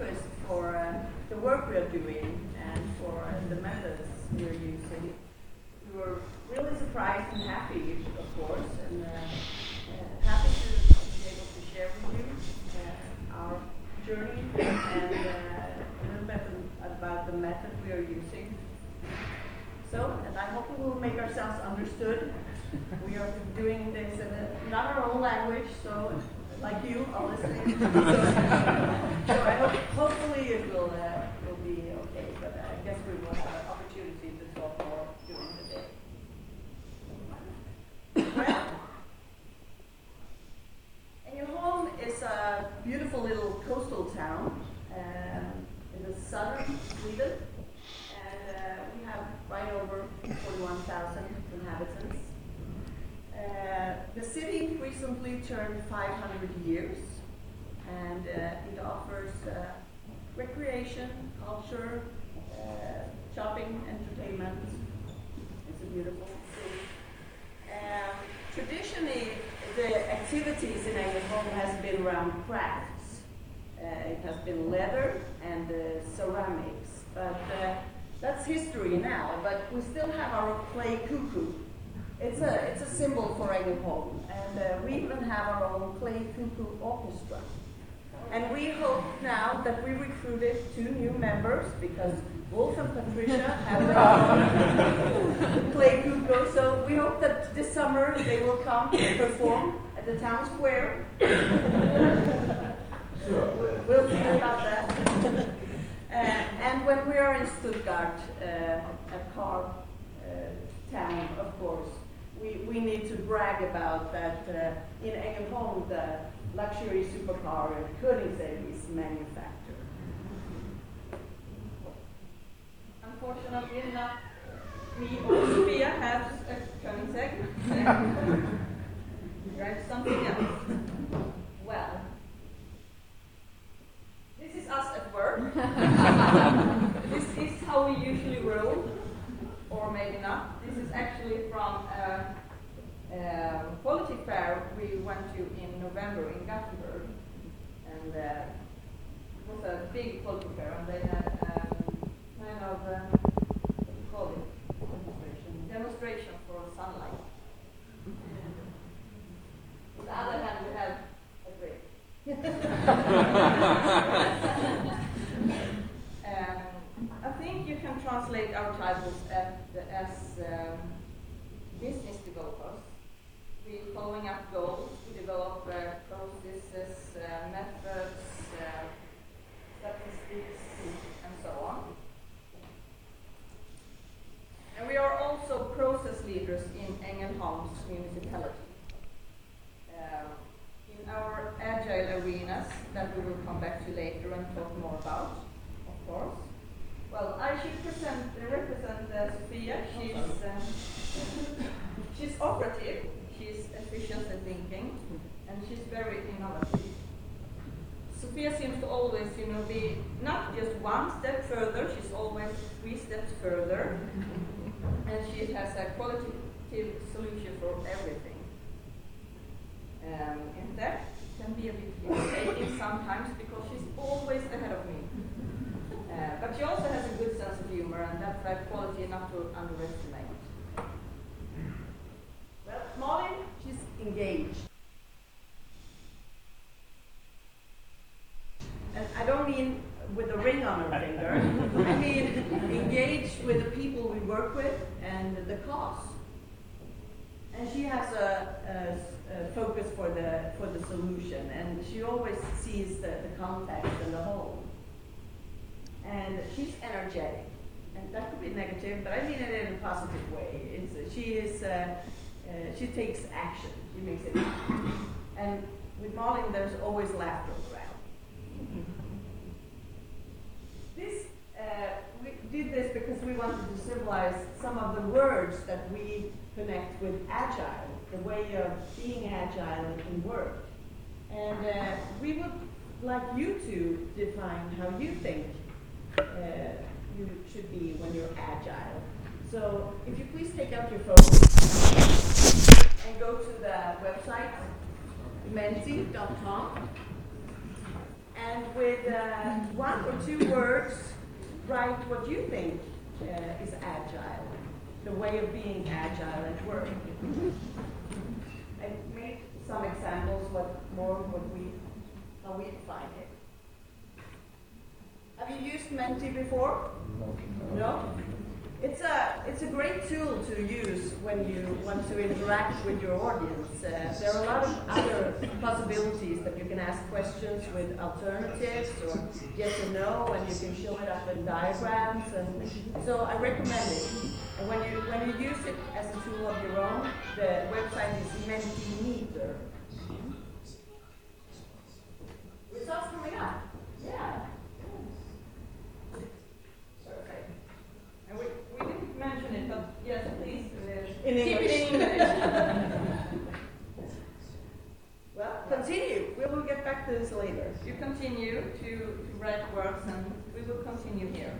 interest for the work we are doing and for the methods we are using. We were really surprised and happy, of course, and happy to be able to share with you our journey and a little bit about the method we are using. So, and I hope we will make ourselves understood. We are doing this in not our own language, so like you are listening. So I hope, hopefully it will be okay, but I guess we will have an opportunity to talk more during the day. Well, Ängelholm is a beautiful little coastal town in the southern Sweden, and we have right over 41,000 inhabitants. The city recently turned 500 years, and it offers recreation, culture, shopping, entertainment. It's a beautiful city. Traditionally, the activities in Ängelholm has been around crafts. It has been leather and ceramics, but that's history now. But we still have our clay cuckoo. It's a symbol for Ängelholm, and we even have our own clay cuckoo orchestra. And we hope now that we recruited 2 new members, because Wolf and Patricia have their own clay cuckoo. So we hope that this summer they will come and perform at the town square. We'll see about that. And when we are in Stuttgart, a car town, of course, we need to brag about that in Ängelholm the luxury supercar Koenigsegg is manufactured. Unfortunately, not me or Sofia has a Koenigsegg. Drive something else. Well, this is us at work. This is how we usually roll. Or maybe not. This is actually from a quality fair we went to in November in Gothenburg, and it was a big quality fair, and they had kind of what do you call it? Demonstration for sunlight. On the other hand, we have a break. I think you can translate our titles as business developers. We're following up goals, we develop processes, methods, statistics, and so on. And we are also process leaders in Ängelholm's municipality. In our agile arenas, that we will come back to later and talk more about, of course. Well, I should represent Sofia. She's operative, she's efficient in thinking, and she's very innovative. Sofia seems to always, be not just one step further, she's always 3 steps further, and she has a qualitative solution for everything. In fact, it can be a bit irritating sometimes because she's always ahead of me. But she also has a good sense of humor, and that's a quality not to underestimate. Well, Malin, she's engaged. And I don't mean with a ring on her finger. I mean engaged with the people we work with and the cause. And she has a focus for the solution, and she always sees the context and the whole. And she's energetic, and that could be negative, but I mean it in a positive way. She takes action. She makes it happen. And with Malin, there's always laughter around. We did this because we wanted to symbolize some of the words that we connect with agile, the way of being agile in work. And we would like you to define how you think you should be when you're agile. So if you please take out your phone and go to the website menti.com, and with one 2 words, write what you think is agile, the way of being agile at work. I made some examples, how we define it. Have you used Menti before? No? It's a great tool to use when you want to interact with your audience. There are a lot of other possibilities that you can ask questions with alternatives or yes or no, and you can show it up in diagrams. And so I recommend it. And when you use it as a tool of your own, the website is Methode. Results coming up. Yeah. We didn't mention it, but yes, please. In English. Keep it in English. Well, continue. We will get back to this later. You continue to write words, and we will continue here.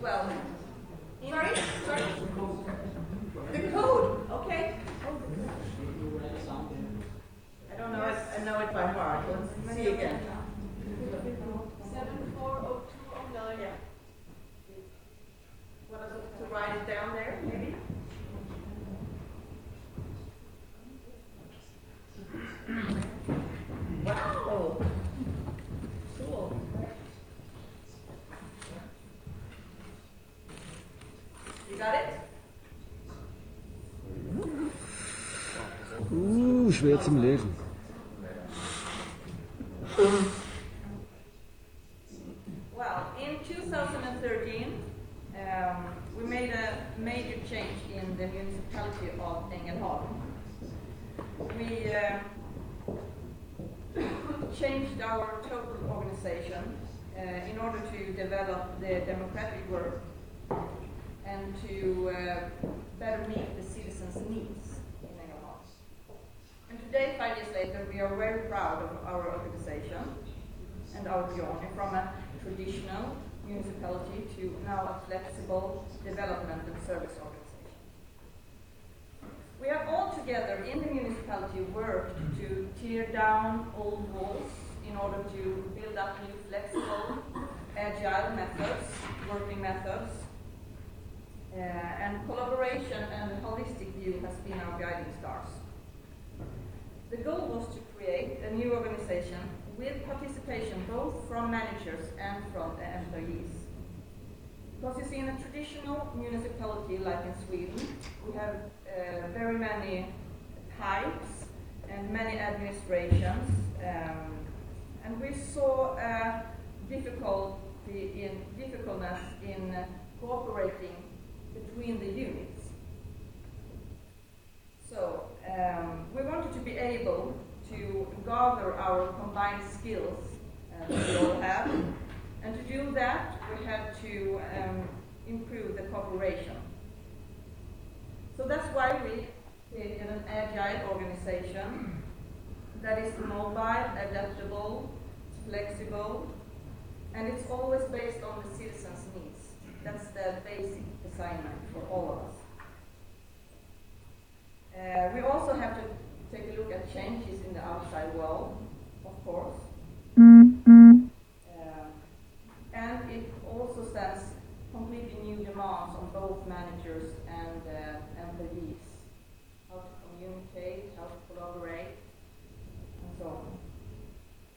Well, sorry. The code. Okay. I don't know it. I know it by heart. Let's see again. 740209. Yeah. What is it to write it down there? Maybe. Wow. Cool. You got it? Schwer zum Lesen. Well, in 2013, we made a major change in the municipality of Ängelholm. We changed our total organization in order to develop the democratic work and to better meet the citizens' needs in Ängelholm. And today, 5 years later, we are very proud of our organization and our journey from a traditional municipality to now a flexible development and service organization. We have all together in the municipality worked to tear down old walls in order to build up new flexible, agile methods, working methods, and collaboration and holistic view has been our guiding stars. The goal was to create a new organization with participation both from managers and from the employees. Because you see, in a traditional municipality like in Sweden, we have very many pipes and many administrations, and we saw difficultness in cooperating between the units. So we wanted to be able to gather our combined skills that we all have, and to do that we had to improve the cooperation. So that's why we created an agile organization that is mobile, adaptable, flexible, and it's always based on the citizens' needs. That's the basic assignment for all of us. We also have to take a look at changes in the outside world, of course. And it also sets completely new demands on both managers and employees. How to communicate, how to collaborate, and so on.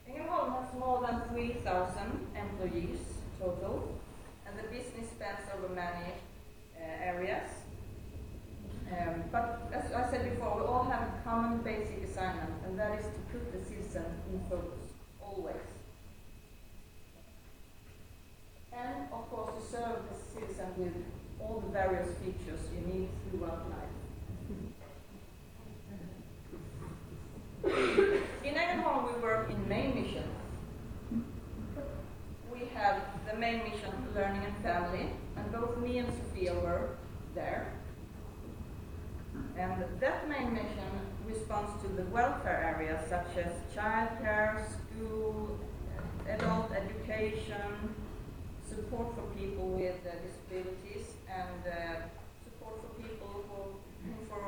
Ängelholm has more than 3,000 employees total, and the business spans over many areas. But as I said before, we all have a common basic assignment, and that is to put the citizen in focus, always. And of course to serve the citizen with all the various features you need throughout life. In Ängelholm we work in main missions. We have the main mission, learning and family, and both me and Sofia were there. And that main mission responds to the welfare areas such as childcare, school, adult education, support for people with disabilities, and support for people for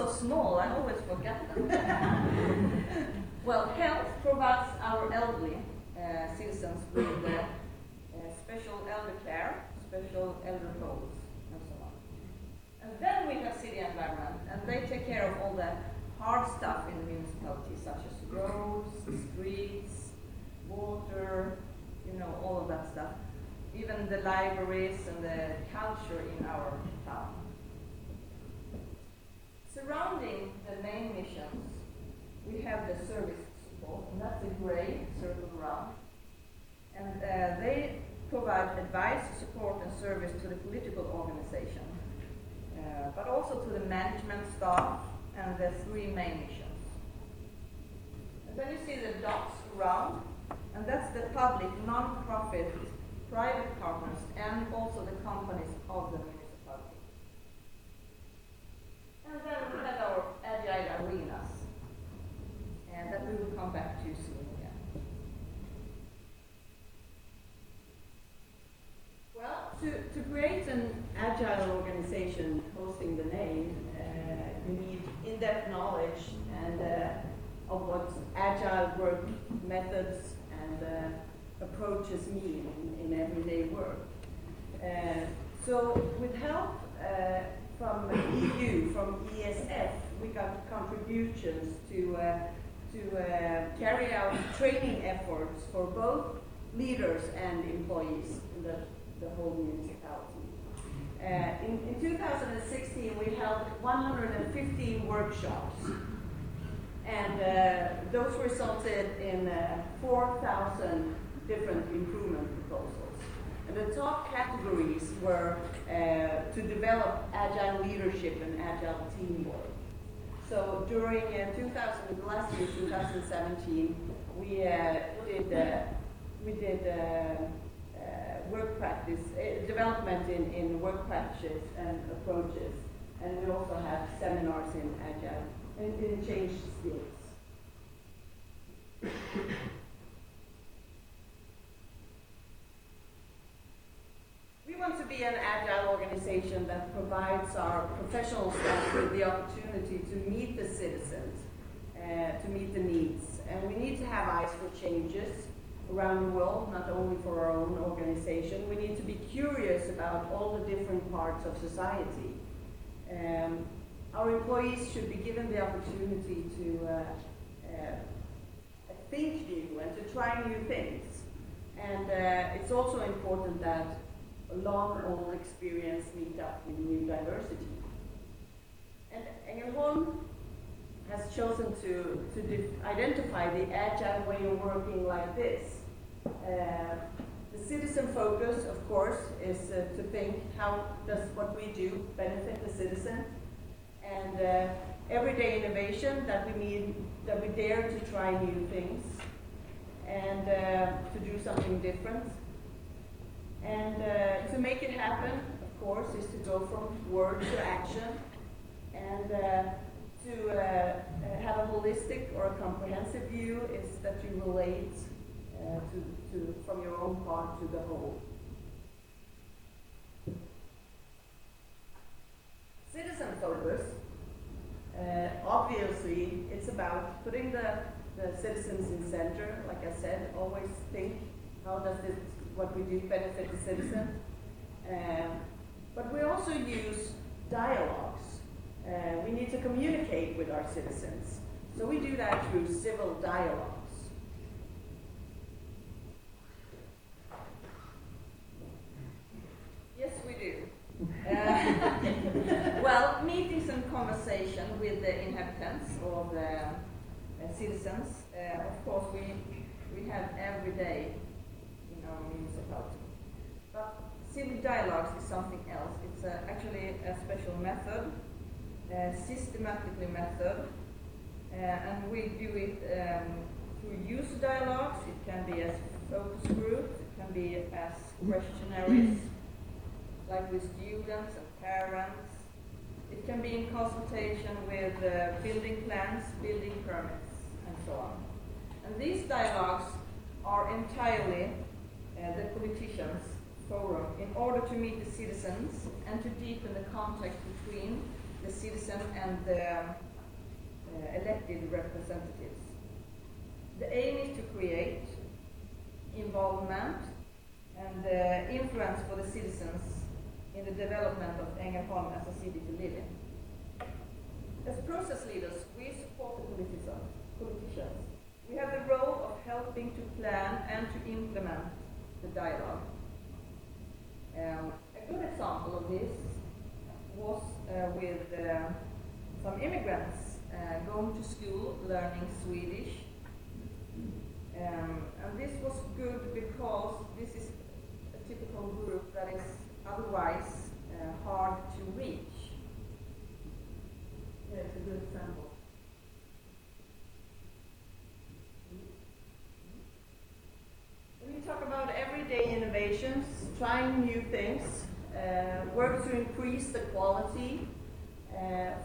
small, I always forget them. Well, health provides our elderly citizens with special elder care, special elder homes, and so on. And then we have city environment, and they take care of all the hard stuff in the municipality, such as roads, streets, water, all of that stuff. Even the libraries and the culture in our town. Surrounding the main missions, we have the service support, and that's the gray circle around. And they provide advice, support, and service to the political organization, but also to the management staff and the three main missions. And then you see the dots around, and that's the public, non-profit, private partners, and also the companies of the municipality. And then we have our Agile arenas, and that we will come back to soon again. Well, to create an Agile organization hosting the name, you need in-depth knowledge and of what Agile work methods and approaches mean in everyday work. So with help from EU, from ESF, we got contributions to carry out training efforts for both leaders and employees in the whole municipality. In 2016, we held 115 workshops, and those resulted in 4,000 different improvement proposals. And the top categories were to develop agile leadership and agile teamwork. So during last year, 2017, we did work practice, development in work practices and approaches. And we also have seminars in agile and in change skills. We want to be an agile organization that provides our professional staff with the opportunity to meet the citizens, to meet the needs. And we need to have eyes for changes around the world, not only for our own organization. We need to be curious about all the different parts of society. Our employees should be given the opportunity to think new and to try new things. And it's also important that long old experience meet up with new diversity. And Ängelholm has chosen to identify the agile way of working like this. The citizen focus, of course, is to think how does what we do benefit the citizen, and everyday innovation that we dare to try new things and to do something different. And to make it happen, of course, is to go from word to action and to have a holistic or a comprehensive view is that you relate from your own part to the whole. Citizen focus, obviously, it's about putting the citizens in center. Like I said, always think, how does what we do benefit the citizen? But we also use dialogues. We need to communicate with our citizens. So we do that through civil dialogues. Yes, we do. Well, meetings and conversation with the inhabitants or the citizens, of course, we have every day in our municipality. But civil dialogues is something else. It's actually a special method, systematically method, and we do it through user dialogues. It can be as focus groups, it can be as questionnaires, like with students and parents. It can be in consultation with building plans, building permits, and so on. And these dialogues are entirely the politicians' forum in order to meet the citizens and to deepen the contact between the citizen and the elected representatives. The aim is to create involvement and influence for the citizens in the development of Ängelholm as a city to live in. As process leaders, we support the politicians. We have the role of helping to plan and to implement the dialogue. A good example of this was with some immigrants going to school, learning Swedish. And this was good because this is a typical group that is otherwise hard to reach. Yeah, it's a good example. When you talk about everyday innovations, trying new things, work to increase the quality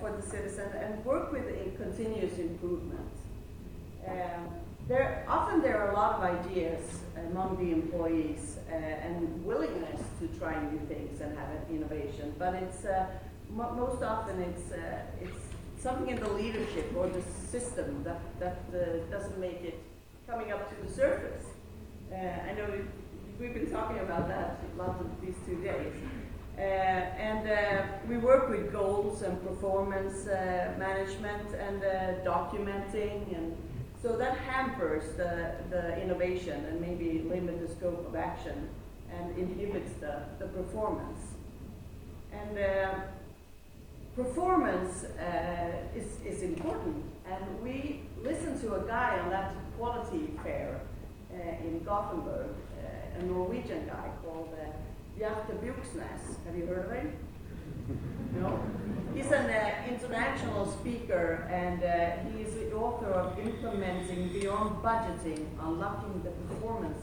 for the citizen, and work with continuous improvement. There are a lot of ideas among the employees and willingness to try new things and have an innovation, but it's most often it's something in the leadership or the system that doesn't make it coming up to the surface. I know we've been talking about that lots of these 2 days. We work with goals and performance management and documenting, and so that hampers the innovation and maybe limits the scope of action and inhibits the performance. And performance is important, and we listened to a guy on that quality fair in Gothenburg, a Norwegian guy called Bjarte Buksnes. Have you heard of him? No? He's an international speaker, and he's the author of Implementing Beyond Budgeting, Unlocking the Performance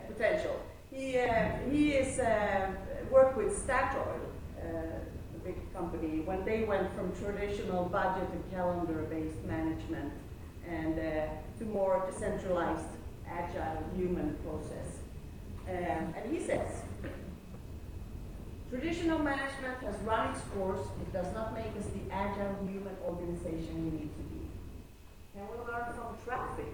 Potential. He is worked with Statoil, the big company, when they went from traditional budget and calendar-based management and to more decentralized, agile human process. And he says, traditional management has run its course. It does not make us the agile human organization we need to be. Can we learn from traffic?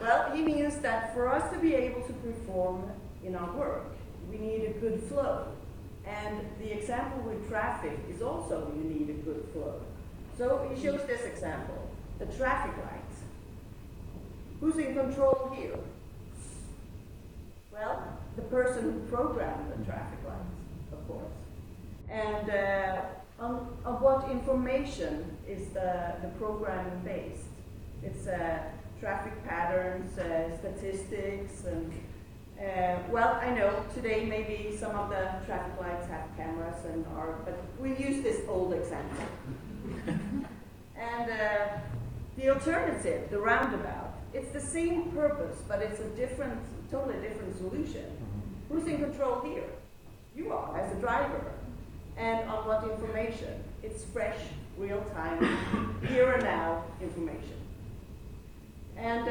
Well, he means that for us to be able to perform in our work, we need a good flow. And the example with traffic is also you need a good flow. So he shows this example, the traffic lights. Who's in control here? Well, the person who programmed the traffic lights, of course. And on what information is the programming based? It's traffic patterns, statistics, and well, I know today maybe some of the traffic lights have cameras and are, but we use this old example. And the alternative, the roundabout, it's the same purpose, but it's a totally different solution. Who's in control here? You are, as a driver. And on what information? It's fresh, real-time, here and now information. And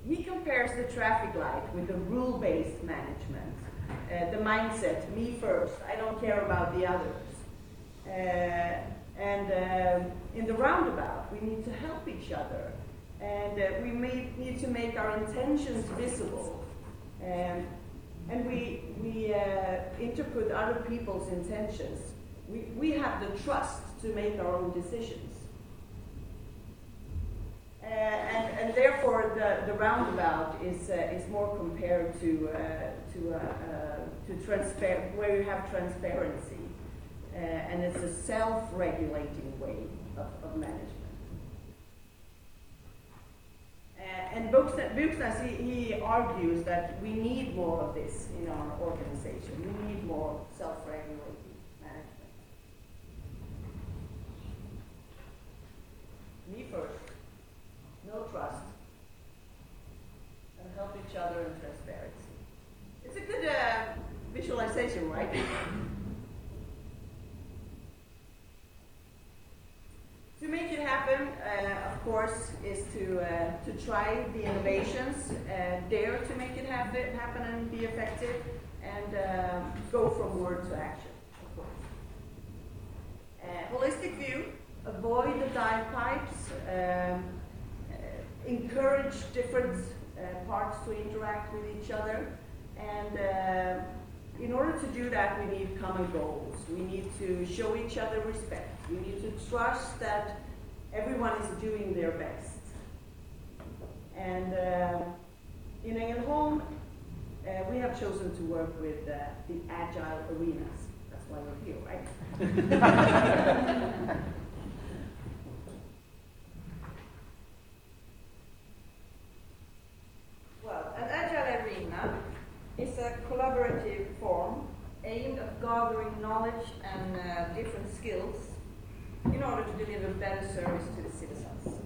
he compares the traffic light with the rule-based management, the mindset, me first, I don't care about the others. In the roundabout, we need to help each other, and we need to make our intentions visible, and we interpret other people's intentions. We have the trust to make our own decisions. And therefore, the roundabout is more compared to where you have transparency, and it's a self-regulating way of management. And Buksnes, he argues that we need more of this in our organization. We need more self-regulating management. Me first. No trust, and help each other in transparency. It's a good visualization, right? To make it happen, of course, is to try the innovations, dare to make it happen and be effective, and go from word to action, of course. Holistic view, avoid the dive pipes, encourage different parts to interact with each other, and in order to do that, we need common goals. We need to show each other respect. We need to trust that everyone is doing their best. And in Ängelholm, we have chosen to work with the Agile arenas. That's why we're here, right? Well, an Agile arena is a collaborative form aimed at gathering knowledge and different skills in order to deliver better service to the citizens.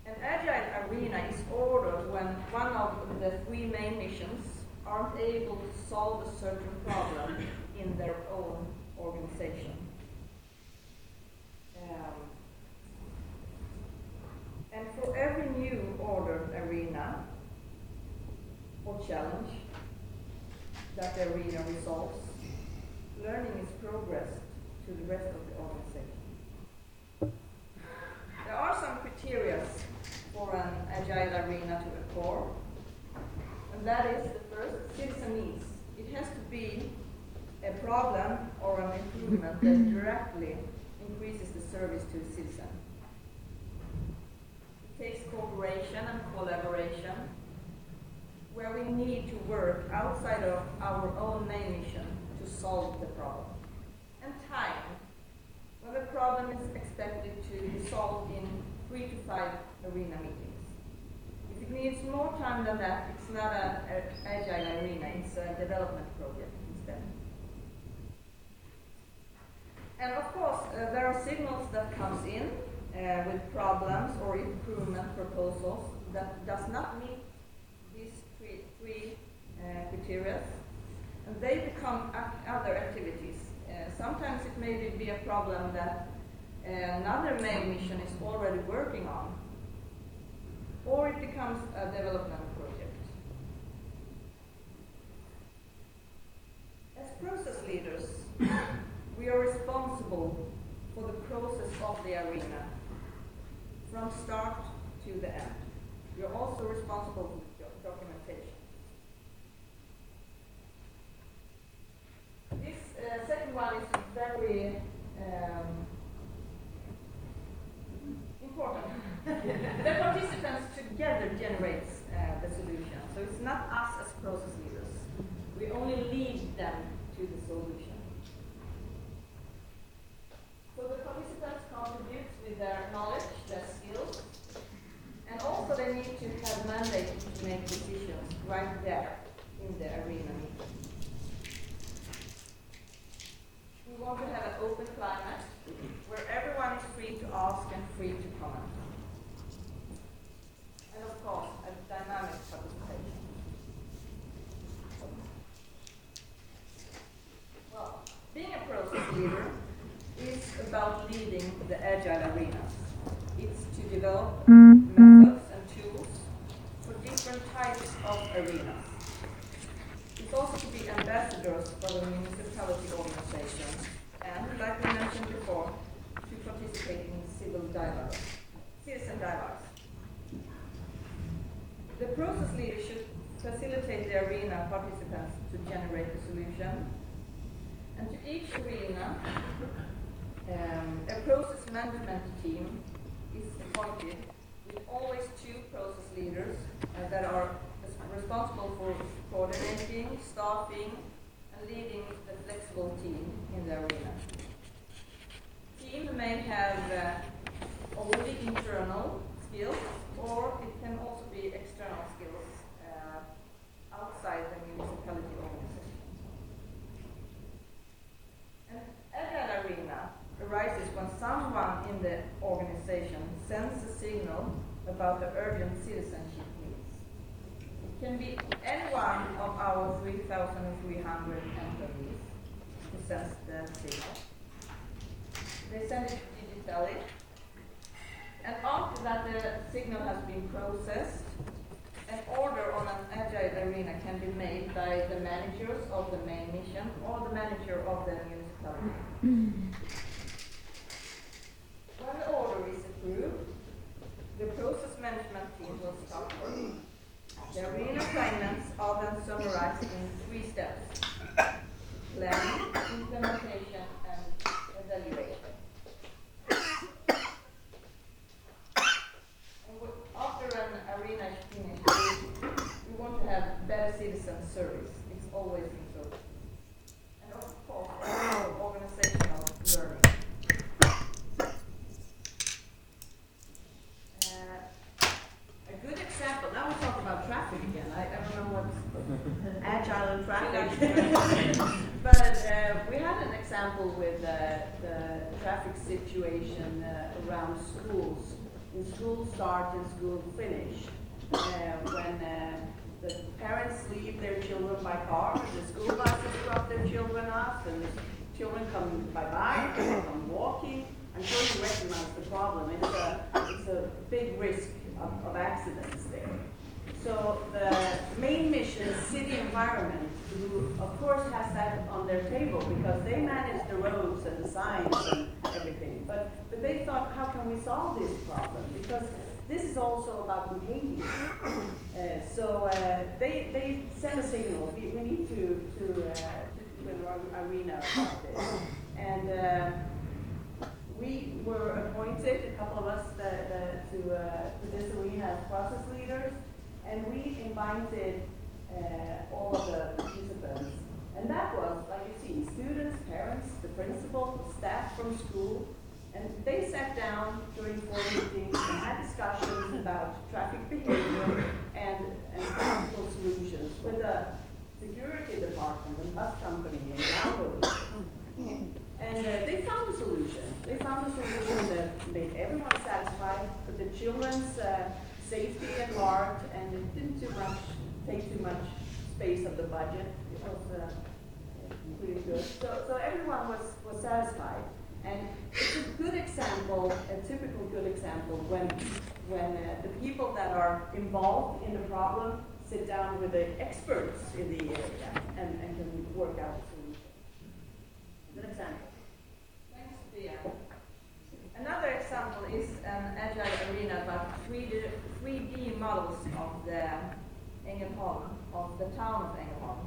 An Agile arena is ordered when one of the three main missions aren't able to solve a certain problem in their own organization. And for every new ordered arena or challenge that the arena resolves, learning is progressed to the rest of the organization. There are some criteria for an Agile arena to occur, and that is the first, citizen needs. It has to be a problem or an improvement that directly increases the service to the citizen. It takes cooperation and collaboration, where we need to work outside of our own main mission to solve the problem. And time, when the problem is expected to be solved in 3 to 5 arena meetings. If it needs more time than that, it's not an Agile arena, it's a development project instead. And of course, there are signals that comes in with problems or improvement proposals that does not meet these three criteria, and they become other activities. Sometimes it may be a problem that another main mission is already working on, or it becomes a development project. As process leaders, we are responsible for the process of the arena, from start to the end. We are also responsible for the documentation. This second one is very important. The participants together generates the solution. So it's not us as process leaders. We only lead them to the solution. So the participants contribute with their knowledge, their skills, and also they need to have mandate to make decisions right there in the arena meeting. We want to have an open climate where everyone is free to ask and free to comment. And of course, a dynamic participation. Well, being a process leader is about leading the Agile arenas. It's to develop methods and tools for different types of arenas. It's also to be ambassadors for the municipality organizations and, like we mentioned before, to participate in citizen dialogues. The process leader should facilitate the arena participants to generate a solution. And to each arena, a process management team is appointed with always 2 process leaders that are responsible for coordinating, staffing, and leading the flexible team in the arena. Team may have only internal skills, or it can also be external skills outside the municipality organization. An Agile arena arises when someone in the organization sends a signal about the urgent citizenship needs. It can be any one of our 3,300 employees who sends the signal. They send it digitally, And after that the signal has been processed, an order on an agile arena can be made by the managers of the main mission or the manager of the municipality. When the order is approved, the process management team will start working. The arena assignments are then summarized in 3 steps: planning, implementation, and evaluation. After an arena is finished, we want to have better citizen service. It's always important. And of course, organizational learning. A good example, now we talk about traffic again. I don't know what's agile and traffic. But we had an example with the traffic situation around schools. In school start and school finish, when the parents leave their children by car, the school buses drop their children off, and the children come by bike, they come walking. I'm sure you recognize the problem. It's a big risk of accidents there. So the main mission is city environment, who of course has that on their table because they manage the roads and the signs and everything. But they thought, how can we solve this problem? Because this is also about behavior. So they send a signal. We need to an arena about this. And we were appointed, a couple of us, to this arena as process leaders. And we invited all of the participants. And that was, like you see, students, parents, the principal, staff from school. And they sat down during 4 meetings and had discussions about traffic behavior and practical solutions with the security department and bus company and download. And they found a solution. They found a solution that made everyone satisfied, put the children's safety at heart, and it didn't take too much space of the budget. It was pretty good. So everyone was satisfied. And it's a good example, a typical good example, when the people that are involved in the problem sit down with the experts in the area and can work out a solution. Good example. Thanks, Sophia. Another example is an agile arena about 3D models of the Ängelholm, of the town of Ängelholm.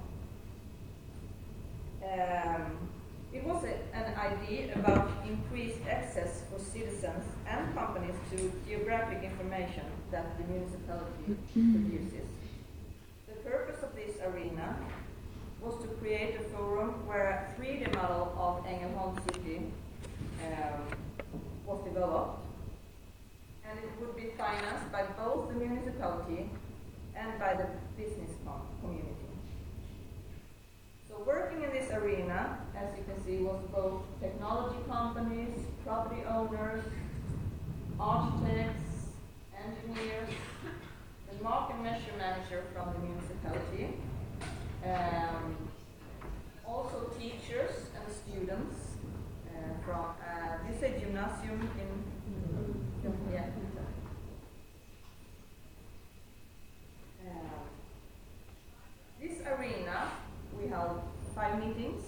It was an idea about increased access for citizens and companies to geographic information that the municipality produces. The purpose of this arena was to create a forum where a 3D model of Ängelholm city was developed, and it would be financed by both the municipality and by the business community. So working in this arena, as you can see, was both technology companies, property owners, architects, engineers, the market measure manager from the municipality, also teachers and students from this is gymnasium in this arena we held 5 meetings,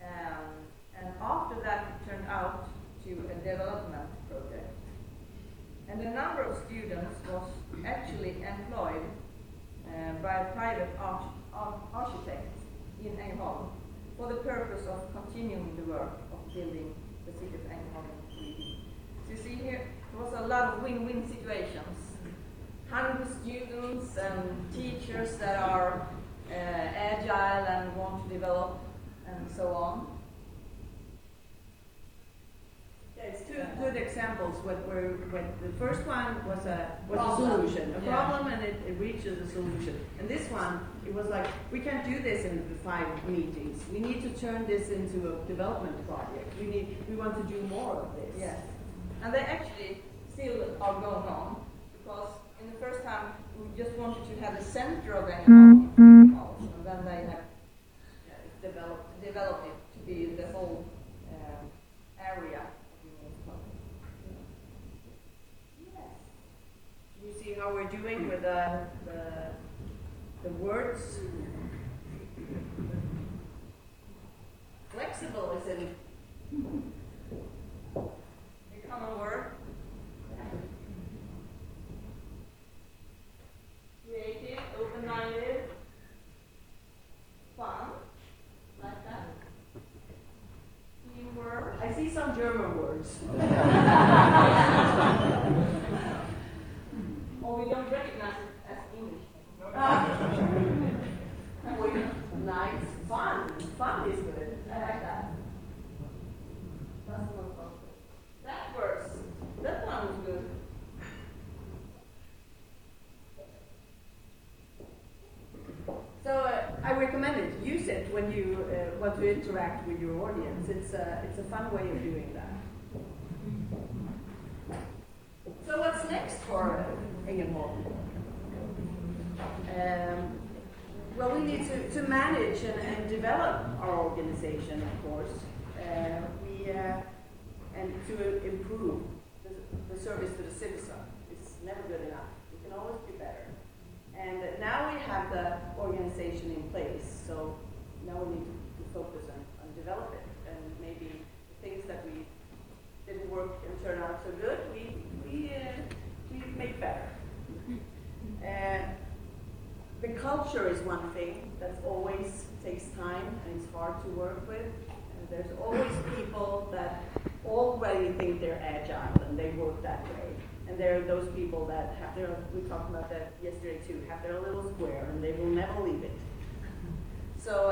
and after that it turned out to a development project. And the number of students was actually employed by a private architect in Ängelholm for the purpose of continuing the work of building the city of Ängelholm in 3D. So you see here, there was a lot of win-win situations. 100 students and teachers that are agile and want to develop and so on. Yeah, it's 2 good examples where the first one was a solution, a problem, and it reaches a solution. And this one, it was like, we can't do this in the 5 meetings. We need to turn this into a development project. We want to do more of this. Yes. And they actually still are going on, because in the first time we just wanted to have the center of Ängelholm, and then they have developed it to be the whole area. Yeah. the words. Flexible is in A common word. Creative, open-minded, fun, like that. Teamwork. I see some German words. Or we don't recognize it as English. Nice. Fun. Fun is good. I like that. That works. That one was good. So I recommend it. Use it when you want to interact with your audience. It's a fun way of doing that. So what's next for Ängelholm? Well, we need to manage and develop our organization, of course. And to improve the service to the citizen. It's never good enough. It can always be better. And now we have the organization in place, so now we need to focus on develop it. And maybe the things that we didn't work and turn out so good, we make better. The culture is one thing that always takes time and it's hard to work with. And there's always people that already think they're agile and they work that way. And there are those people that have their, we talked about that yesterday too, have their little square and they will never leave it. So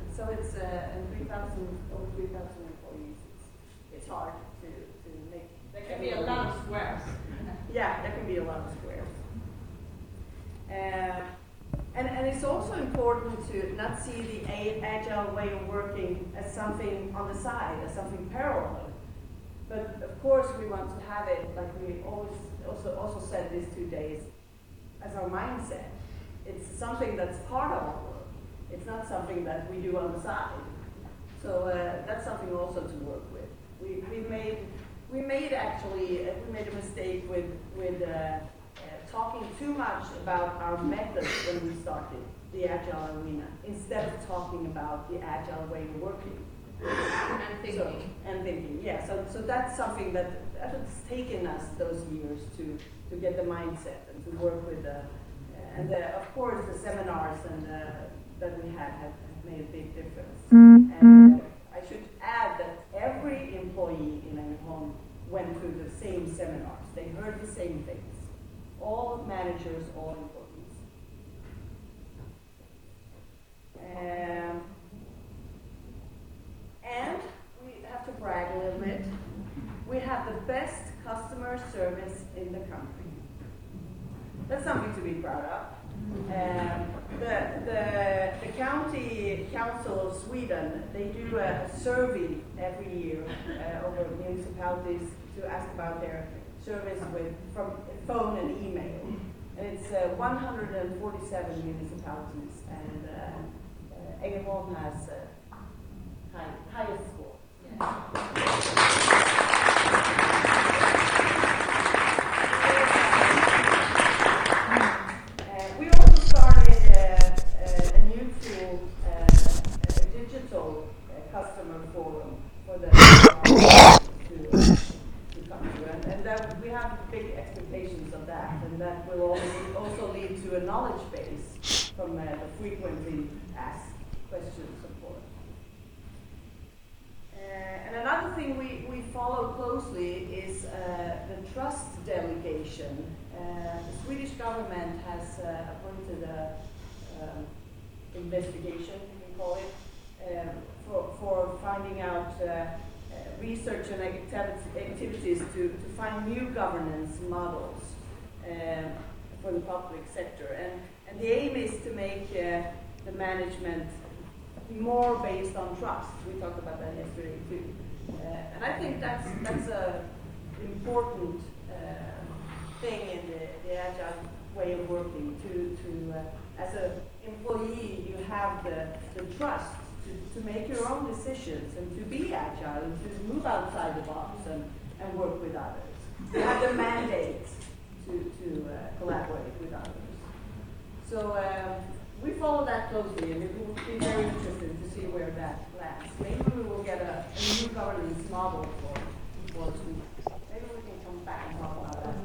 it's over 3,000 employees. It's hard to make. There can be a lot of squares. Yeah, there can be a lot of squares. And it's also important to not see the agile way of working as something on the side, as something parallel. But of course we want to have it, like we always also said these 2 days, as our mindset. It's something that's part of our work. It's not something that we do on the side. So that's something also to work with. We made a mistake with talking too much about our methods when we started the Agile arena, instead of talking about the Agile way of working. And thinking. Yeah. So that's something that it's taken us those years to get the mindset and to work with of course the seminars that we have made a big difference. And I should add that every employee in Ängelholm went through the same seminars. They heard the same things. All managers, all employees. And we have to brag a little bit. We have the best customer service in the country. That's something to be proud of. The county council of Sweden, they do a survey every year over municipalities to ask about their service from phone and email. And it's 147 municipalities, and Ängelholm has highest score. We also started a new tool, a digital customer forum for the to come to, and that we have big expectations of that, and that will also lead to a knowledge base from the frequently asked questions, of course. And another thing we follow closely is the trust delegation. The Swedish government has appointed a investigation, you can call it, for finding out research and activities to find new governance models for the public sector. And the aim is to make the management more based on trust. We talked about that yesterday too. And I think that's an important thing in the Agile way of working. To as an employee, you have the trust to make your own decisions and to be agile and to move outside the box and work with others. You have the mandate to collaborate with others. So we follow that closely, and it will be very interesting to see where that lands. Maybe we will get a new governance model for Sweden. Maybe we can come back and talk about that.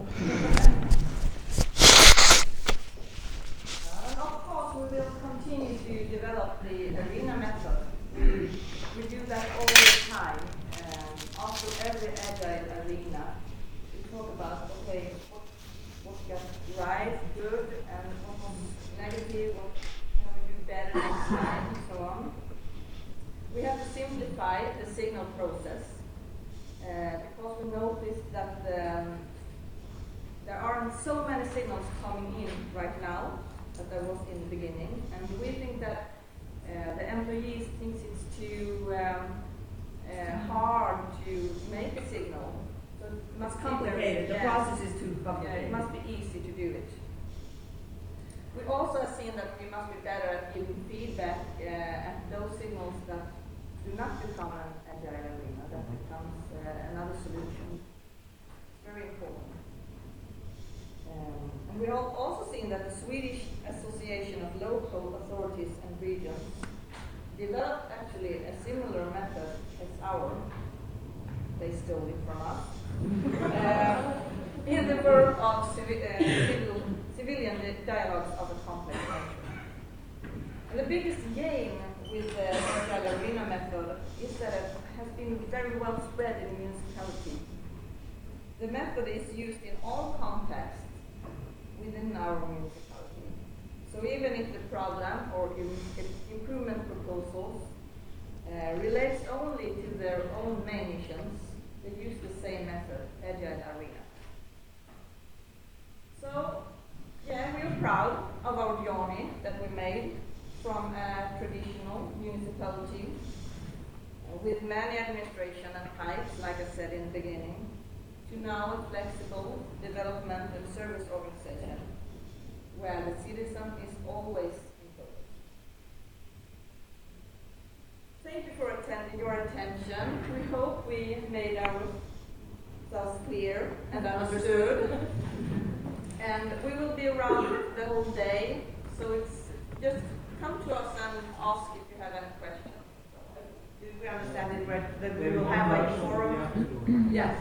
And of course, we will continue to develop the arena method. We do that all the time. After every agile arena, we talk about, okay, what got right, good, and what was negative, what can we do better next time, and so on. We have to simplify the signal process because we noticed that there aren't so many signals coming in right now that there was in the beginning, and we think that the employees think it's too hard to make a signal. So it must be complicated. The process is too complicated. It must be easy to do it. We also have seen that we must be better at giving feedback at those signals that do not become an agile arena, that becomes another solution. Very important. And we have also seen that the Swedish Association of Local Authorities and Regions developed actually a similar method as ours. They stole it from us. In the work of civilian dialogues of a complex nature. And the biggest gain with the agile arena method is that it has been very well spread in municipalities. The method is used in all contexts within our municipality. So even if the problem or improvement proposals relates only to their own main missions, they use the same method, Agile Arena. So, yeah, we are proud of our journey that we made from a traditional municipality with many administration and types, like I said in the beginning, to now a flexible development and service organization where the citizen is always in focus. Thank you for your attention. We hope we made ourselves clear and understood. And we will be around the whole day, so it's just come to us and ask if you have any questions. Did we understand it right? That we will have a forum? Yes.